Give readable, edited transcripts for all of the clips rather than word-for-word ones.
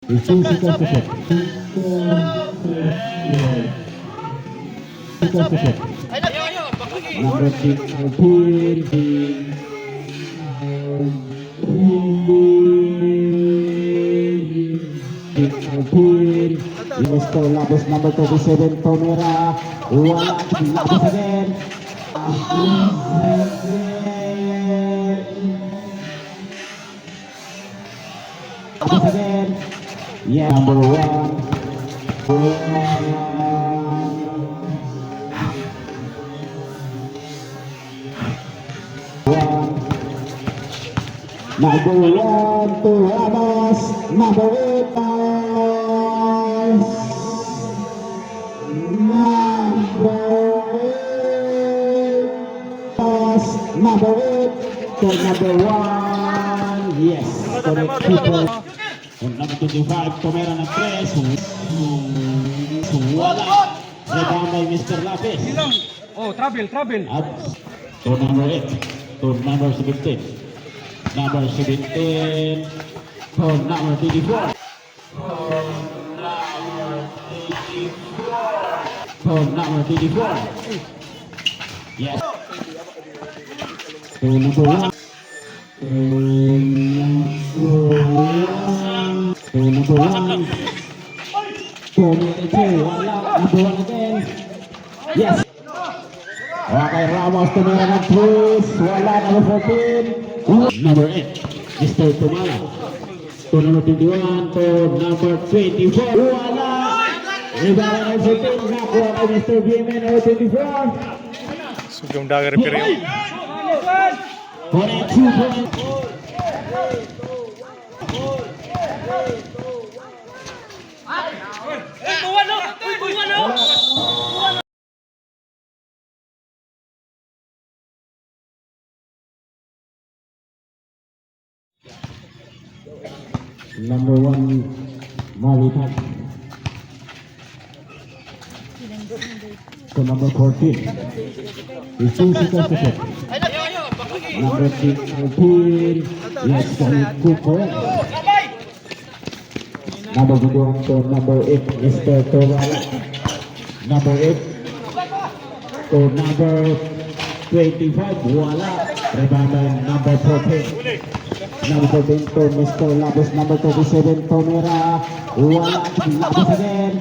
The physical support. Physical support. Number 13. Mr. Labos number 27, Tomera. Wala, Labos again. Labos again. Yeah, number 1. Number 1 to Ramos. Number 8 pass. Number 8 pass. Number 8 to number 1. Yes, correct keeper. On number 25, Tomera ng 3. Wala. Rebound by Mr. Lapis. Oh, trouble. Up to number 8. To number 17. Number 17 to number 34. To number 34. Yes. To number 1. To number 1. To number 2. Number 1 again. Yes. Okay, Ramos tumira ng 3. Wala, number 14. Number 8, Mr. Tumala. To number 21, to number 24. Wala! Rebound ng 17. Nakuha kay Mr. BMN, number 24. Sugong dagar pero yun. 42 points. Number 1, Malitan. To number 14, the physical support. Number 13, yes, good correct. Number 21 to number 8, Mr. Torala. Number 8 to number 25, wala. Rebound number 14. Number 14 to Mr. Labos, number 27, Tomera. Wala, Labos again.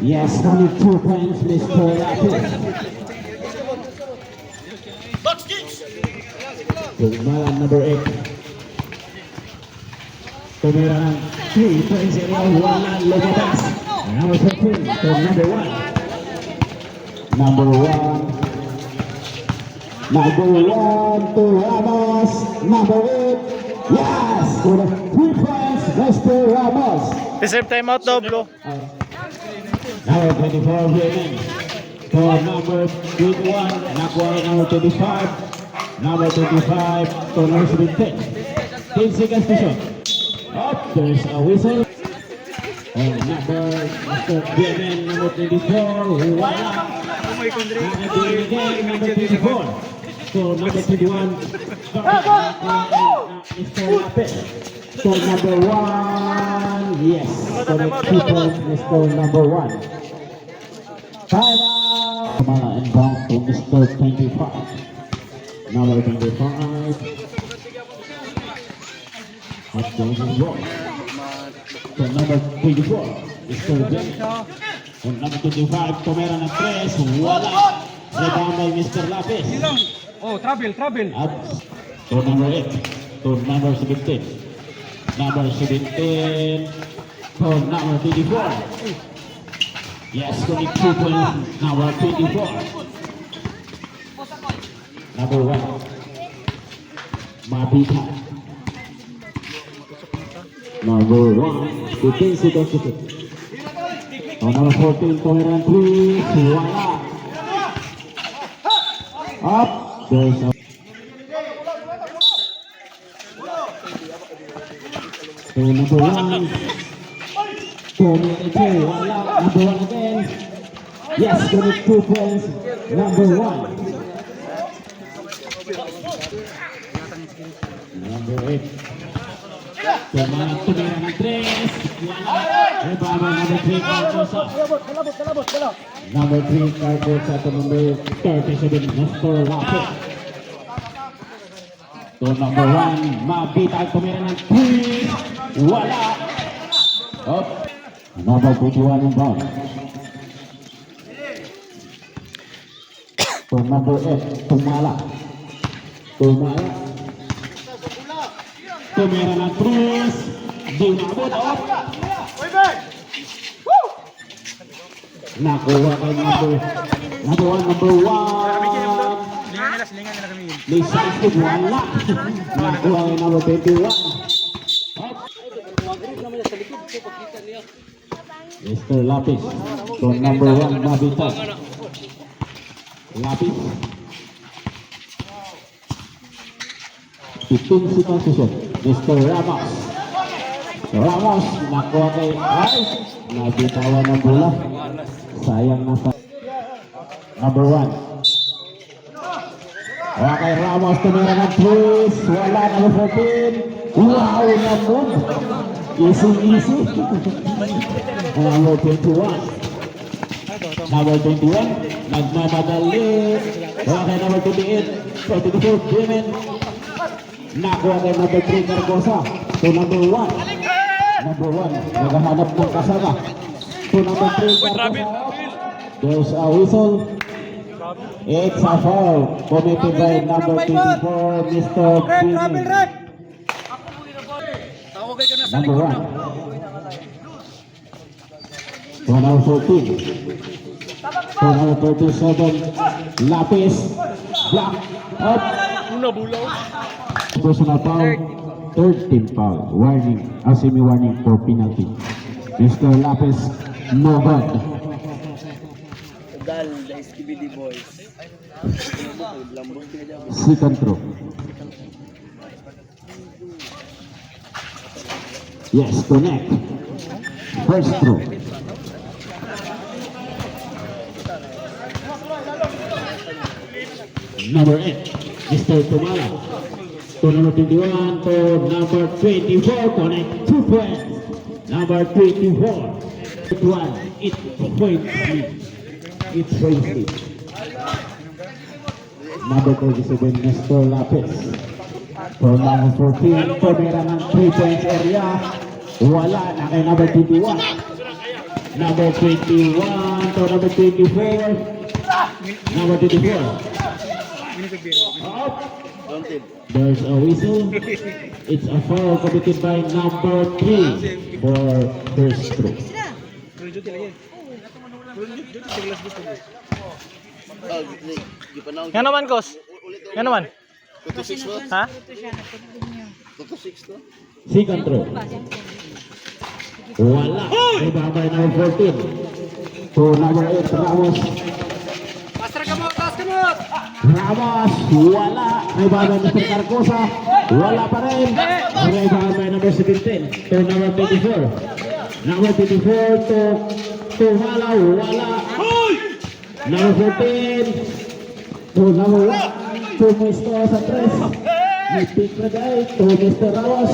Yes, only 2 points, Mr. Labos. Tumala, number 8. Tomera, 3 points area, wala, lumabas. Number 14 to number 1. Number 1. Number 1 to Ramos. Number 8. Yes! For the 3 points, Mr. Ramos. Reserve timeout daw, bro. Number 24, Yemen. To number 21, nakuha number 25. Number 25 to number 17. 10 seconds to shoot. Up, there's a whistle. And number Mr. Yemen, number 24, wala. Number 24. So number 21, Mr. Lapis. So number 1, yes. So the keeper, Mr. number 1. Time out. Kamala and bounce to Mr. 25. Number 25. Hot Johnson Roy. So number 24, Mr. Ben. And number 25, Tomera ng 3. Wala. Rebound by Mr. Lapis. Oh, trouble. Up to number 8, to number 17. Number 17 to number 24. Yes, only 2 points, number 24. Number 1, Mapita. Number 1, defensive deficit. Number 14, Toleran 3, wala. Up, there's a so number 1, so number 2, wala. Number 1 again. Yes, 22 points. Number 1. Number 8. Tumira ng 3. Wala. Rebound number 3, Carcosa. Number 3, Carcosa to number 37, Nestor Lapid. To number 1, Mabita ang tumira ng 3. Wala. Up. Number 21 yung ball. To number 8, Tumala. Tumira ng 3. Di naabot. Up. Nakuha kay number 1. May size wala. Nakuha kay number 21. Up. Mr. Lapis. To number 1, Mabita. Lapis. 15 seconds to shoot. Mr. Ramos. Nakuha kay Ice. Nabitawan ng bola. Sayang nasa. Number 1. Okay, Ramos tumira ng 3. Wala, number 14. Wow, namun. Easy. Number 21. Nagmamadali. Okay, number 28. 24, Bremen. Nakuha kay number 3, Carcosa. To number 1. Naghahanap ng kasama. To number 3, Carcosa. There's a whistle. It's a foul. Committed by number 24, Mr. Bremen. Number 1. To number 14. To number 37, Lapis. Block. Up. Personal foul. Third team foul. Warning. Semi-warning for penalty. Mr. Lapis, no good. The SKBD boys. Second throw. Yes, connect. First throw. Number 8, Mr. Tumala. To number 21, to number 24, connect 2 points. Number 24, 1, it's points lead. It's points lead. Number 37, Nestor Lapis. To number 14, tumira ng 3 points area. Wala na kay number 21. Number 21 to number 24. Number 24. There's a whistle. It's a foul committed by number 3 for first throw. Yan naman, Kos. Yan naman. Ha? Second throw. Wala. Rebound by number 14. To number 8, Ramos. Ramos, wala. Rebound by Mr. Carcosa. Wala pa rin. Rebound by number 17. To number 24. Number 24 to Mala. Wala. Number 14. To number 1. To Mr. Santres. May pick na guy. To Mr. Ramos.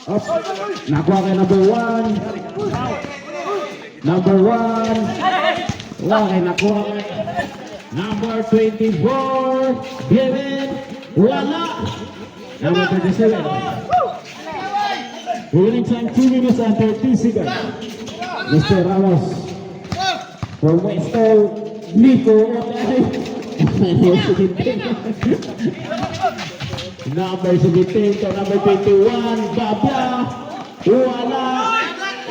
Up. Nakuha kay number 1. Number 1. Okay, nakuha kay number 24. Given. Wala. Number 37. Winning time 2 minutes and 30 seconds. Mr. Ramos. From Western, Nico. Number 17 to number 21, Babla. Wala.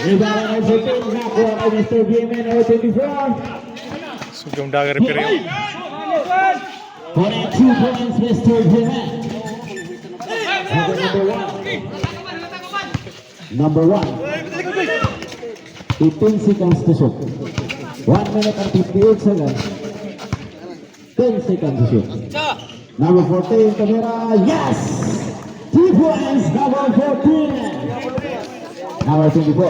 Rebound by 17, nakuha kay Mr. Gimen, number 24. Sugam dagar pero. For 2 points, Mr. Gimen. Number 1. 15 seconds to shoot. 1 minute and 58 seconds. 10 seconds to shoot. Number 14, Camera. Yes! 2 points, number 14. Number 24.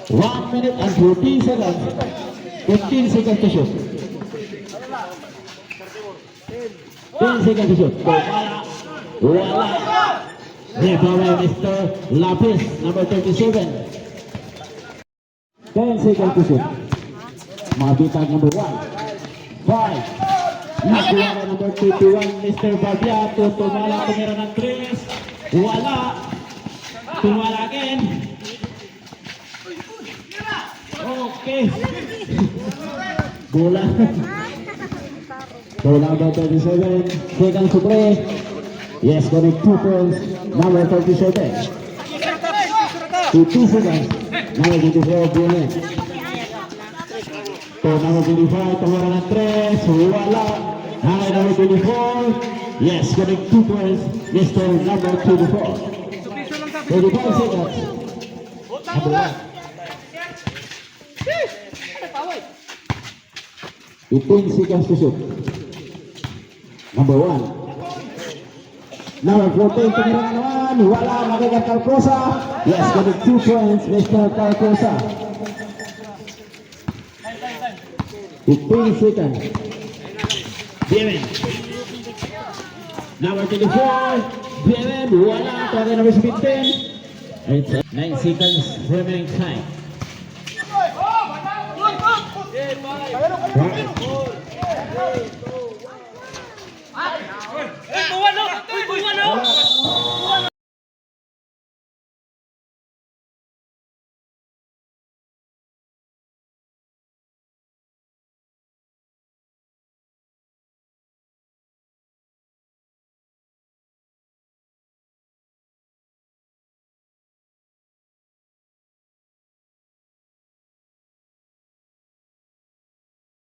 1 minute and 14 seconds. 15 seconds to shoot. 10 seconds to shoot. Wala. Rebound Mr. Lapis, number 37. 10 seconds to shoot. Mabitag number 1. 5. Nakuha na number 21, Mr. Barbiato. Tumala, tumira ng 3. Wala. Tumala again. Okay. Bola. So number 37, seconds to play. Yes, connect 2 points. Number 37. To 2 seconds. Number 24, Brunet. So number 25, tumira ng 3. Wala. Number 24. Yes, connect 2 points. Mr. Number 24. 35 seconds. Number 1. 15 seconds to shoot. Number 1. Number 14, tumira na naman. Wala, nakikat Carcosa. Yes, connect 2 points. Mr. Carcosa. 15 seconds. Biemen. Number 24. Biemen. Wala. Tawagin number 15. 9 seconds remaining time.